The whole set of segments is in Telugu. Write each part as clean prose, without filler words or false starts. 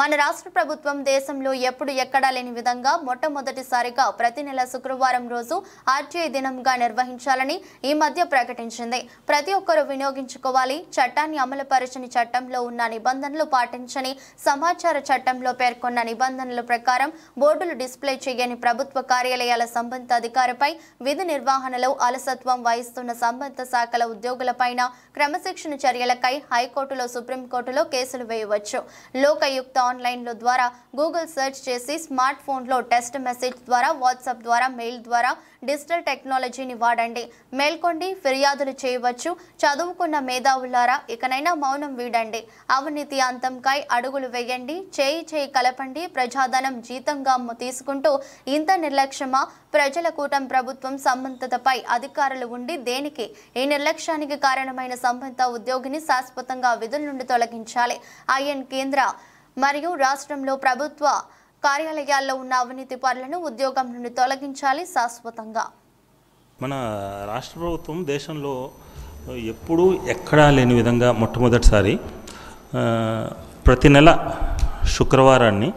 మన రాష్ట్ర ప్రభుత్వం దేశంలో ఎప్పుడు ఎక్కడా లేని విధంగా మొట్టమొదటిసారిగా ప్రతి నెల శుక్రవారం రోజు ఆర్టీఐ దినంగా నిర్వహించాలని ఈ మధ్య ప్రకటించింది. ప్రతి ఒక్కరూ వినియోగించుకోవాలి. చట్టాన్ని అమలుపరచని, చట్టంలో ఉన్న నిబంధనలు పాటించని, సమాచార చట్టంలో పేర్కొన్న నిబంధనల ప్రకారం బోర్డులు డిస్ప్లే చేయని ప్రభుత్వ కార్యాలయాల సంబంధిత అధికారిపై విధి నిర్వహణలో అలసత్వం వహిస్తున్న సంబంధిత శాఖల ఉద్యోగులపైన క్రమశిక్షణ చర్యలకై హైకోర్టులో, సుప్రీంకోర్టులో కేసులు వేయవచ్చు. లోకాయుక్త ఆన్లైన్లో ద్వారా గూగుల్ సెర్చ్ చేసి, స్మార్ట్ ఫోన్లో టెక్స్ట్ మెసేజ్ ద్వారా, వాట్సాప్ ద్వారా, మెయిల్ ద్వారా డిజిటల్ టెక్నాలజీని వాడండి. మేల్కొండి, ఫిర్యాదులు చేయవచ్చు. చదువుకున్న మేధావులారా, ఇకనైనా మౌనం వీడండి. అవినీతి అంతంకై అడుగులు వేయండి. చేయి కలపండి. ప్రజాధనం జీతంగా తీసుకుంటూ ఇంత నిర్లక్ష్యమా? ప్రజల కూటమి ప్రభుత్వం సంబంధితపై అధికారులు ఉండి దేనికి? ఈ నిర్లక్ష్యానికి కారణమైన సంబంధిత ఉద్యోగిని శాశ్వతంగా విధుల నుండి తొలగించాలి. ఐఎన్ కేంద్ర మరియు రాష్ట్రంలో ప్రభుత్వ కార్యాలయాల్లో ఉన్న అవినీతి పరులను ఉద్యోగం నుండి తొలగించాలి శాశ్వతంగా. మన రాష్ట్ర ప్రభుత్వం దేశంలో ఎప్పుడూ ఎక్కడా లేని విధంగా మొట్టమొదటిసారి ప్రతి నెల శుక్రవారాన్ని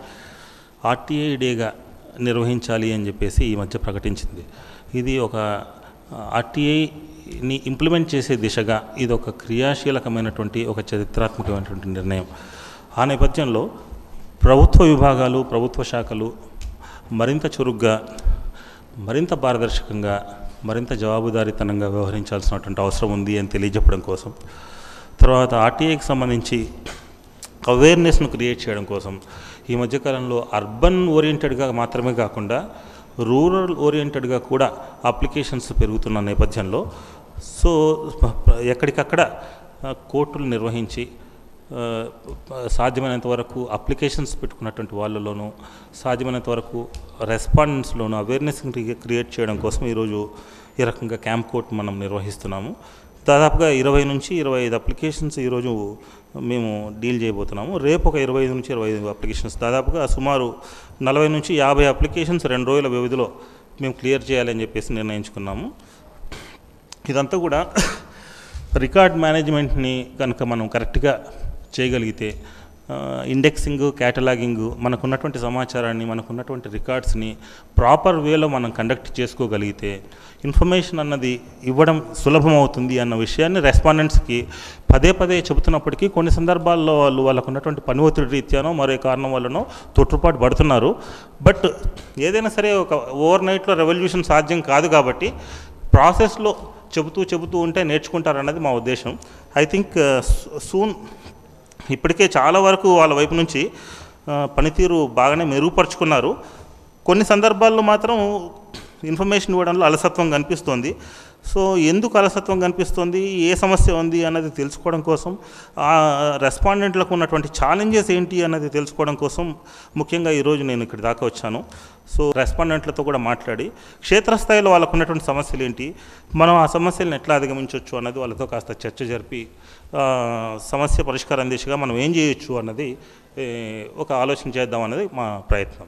ఆర్టీఐ డేగా నిర్వహించాలి అని చెప్పేసి ఈ మధ్య ప్రకటించింది. ఇది ఒక ఆర్టీఐని ఇంప్లిమెంట్ చేసే దిశగా ఇది ఒక క్రియాశీలకమైనటువంటి, ఒక చరిత్రాత్మకమైనటువంటి నిర్ణయం. ఆ నేపథ్యంలో ప్రభుత్వ విభాగాలు, ప్రభుత్వ శాఖలు మరింత చురుగ్గా, మరింత పారదర్శకంగా, మరింత జవాబుదారీతనంగా వ్యవహరించాల్సినటువంటి అవసరం ఉంది అని తెలియజెప్పడం కోసం, తర్వాత ఆర్టీఐకి సంబంధించి అవేర్నెస్ను క్రియేట్ చేయడం కోసం ఈ మధ్యకాలంలో అర్బన్ ఓరియంటెడ్గా మాత్రమే కాకుండా రూరల్ ఓరియంటెడ్గా కూడా అప్లికేషన్స్ పెరుగుతున్న నేపథ్యంలో ఎక్కడికక్కడ కోర్టులు నిర్వహించి సాధ్యమైనంత వరకు అప్లికేషన్స్ పెట్టుకున్నటువంటి వాళ్ళలోనూ, సాధ్యమైనంత వరకు రెస్పాండెంట్స్లోనూ అవేర్నెస్ క్రియేట్ చేయడం కోసం ఈరోజు ఈ రకంగా క్యాంప్ కోర్ట్ మనం నిర్వహిస్తున్నాము. దాదాపుగా 20 నుంచి 25 అప్లికేషన్స్ ఈరోజు మేము డీల్ చేయబోతున్నాము. రేపు ఒక 25 నుంచి 25 అప్లికేషన్స్, దాదాపుగా సుమారు 40 నుంచి 50 అప్లికేషన్స్ 2 రోజుల వ్యవధిలో మేము క్లియర్ చేయాలని చెప్పేసి నిర్ణయించుకున్నాము. ఇదంతా కూడా రికార్డ్ మేనేజ్మెంట్ని కనుక మనం కరెక్ట్గా చేయగలిగితే, ఇండెక్సింగ్, క్యాటలాగింగ్, మనకున్నటువంటి సమాచారాన్ని, మనకున్నటువంటి రికార్డ్స్ని ప్రాపర్ వేలో మనం కండక్ట్ చేసుకోగలిగితే ఇన్ఫర్మేషన్ అన్నది ఇవ్వడం సులభమవుతుంది అన్న విషయాన్ని రెస్పాండెంట్స్కి పదే పదే చెబుతున్నప్పటికీ కొన్ని సందర్భాల్లో వాళ్ళకు ఉన్నటువంటి పని ఒత్తిడి రీత్యానో మరో కారణం వల్లనో తొట్టుపాటు పడుతున్నారు. బట్ ఏదైనా సరే ఒక ఓవర్ నైట్లో రెవల్యూషన్ సాధ్యం కాదు కాబట్టి ప్రాసెస్లో చెబుతూ ఉంటే నేర్చుకుంటారన్నది మా ఉద్దేశం. ఐ థింక్ సూన్ ఇప్పటికే చాలా వరకు వాళ్ళ వైపు నుంచి పనితీరు బాగానే మెరుగుపరుచుకున్నారు. కొన్ని సందర్భాల్లో మాత్రం ఇన్ఫర్మేషన్ ఇవ్వడంలో అలసత్వం కనిపిస్తోంది. సో ఎందుకు అలసత్వం కనిపిస్తుంది, ఏ సమస్య ఉంది అన్నది తెలుసుకోవడం కోసం, ఆ రెస్పాండెంట్లకు ఉన్నటువంటి ఛాలెంజెస్ ఏంటి అన్నది తెలుసుకోవడం కోసం ముఖ్యంగా ఈరోజు నేను ఇక్కడి దాకా వచ్చాను. సో రెస్పాండెంట్లతో కూడా మాట్లాడి క్షేత్రస్థాయిలో వాళ్ళకు ఉన్నటువంటి సమస్యలు ఏంటి, మనం ఆ సమస్యలను ఎట్లా అధిగమించవచ్చు అన్నది వాళ్ళతో కాస్త చర్చ జరిపి సమస్య పరిష్కారం దిశగా మనం ఏం చేయొచ్చు అన్నది ఒక ఆలోచన చేద్దాం అన్నది మా ప్రయత్నం.